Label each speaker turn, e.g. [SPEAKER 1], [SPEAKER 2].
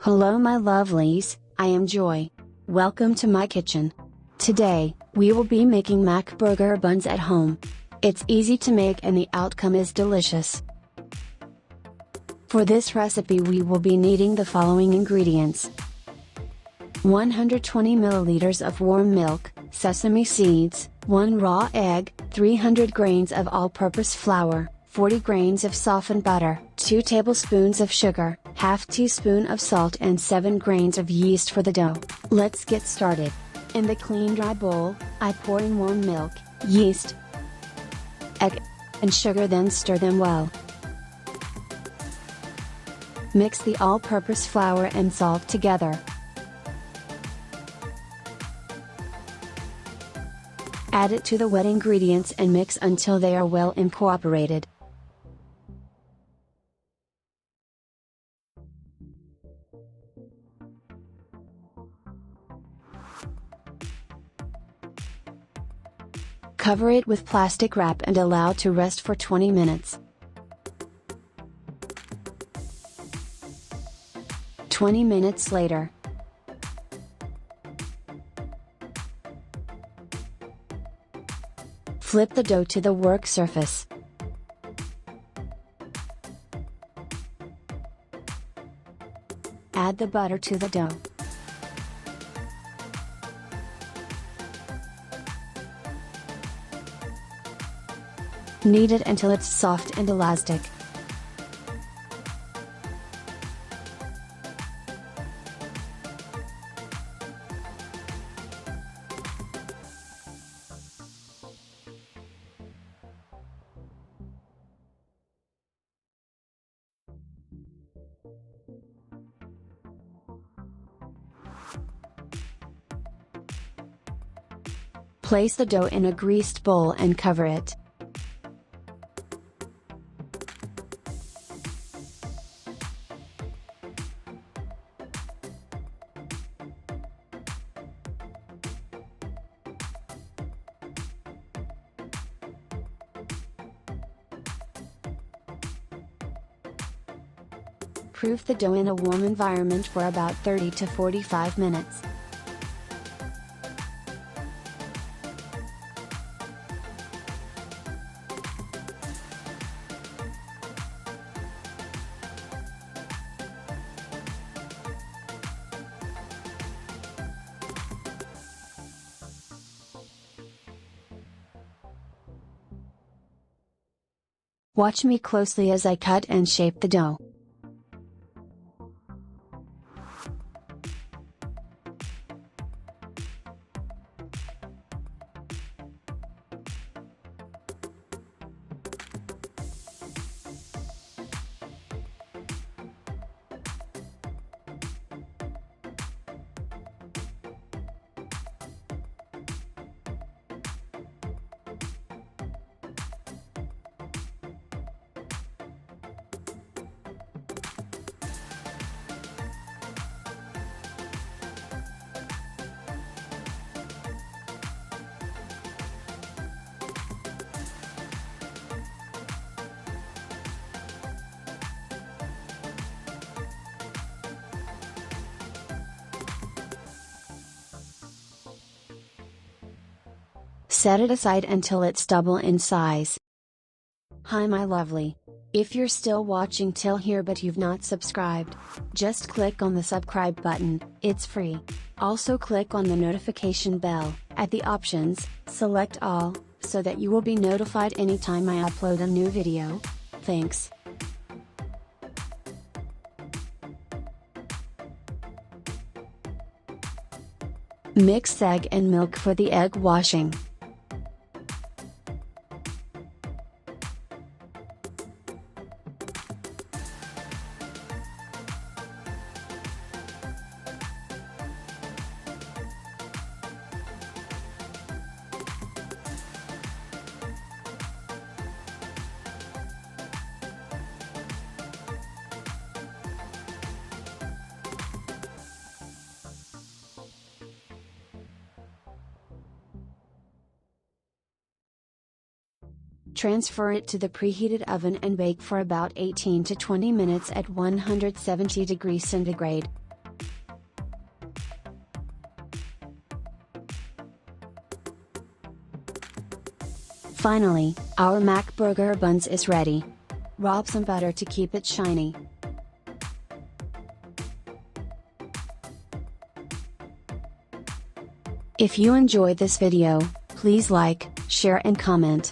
[SPEAKER 1] Hello my lovelies, I am Joy. Welcome to my kitchen. Today, we will be making Mac burger buns at home. It's easy to make and the outcome is delicious. For this recipe we will be needing the following ingredients. 120 milliliters of warm milk, sesame seeds, 1 raw egg, 300 grains of all-purpose flour, 40 grains of softened butter, 2 tablespoons of sugar, half teaspoon of salt and 7 grains of yeast for the dough. Let's get started. In the clean dry bowl, I pour in warm milk, yeast, egg, and sugar, then stir them well. Mix the all-purpose flour and salt together. Add it to the wet ingredients and mix until they are well incorporated. Cover it with plastic wrap and allow to rest for 20 minutes. 20 minutes later. Flip the dough to the work surface. Add the butter to the dough. Knead it until it's soft and elastic. Place the dough in a greased bowl and cover it. Proof the dough in a warm environment for about 30 to 45 minutes. Watch me closely as I cut and shape the dough. Set it aside until it's double in size. Hi my lovely. If you're still watching till here but you've not subscribed, just click on the subscribe button, it's free. Also click on the notification bell. At the options, select all, so that you will be notified anytime I upload a new video. Thanks. Mix egg and milk for the egg washing. Transfer it to the preheated oven and bake for about 18 to 20 minutes at 170 degrees centigrade. Finally, our Mac burger buns is ready. Rub some butter to keep it shiny. If you enjoyed this video, please like, share and comment.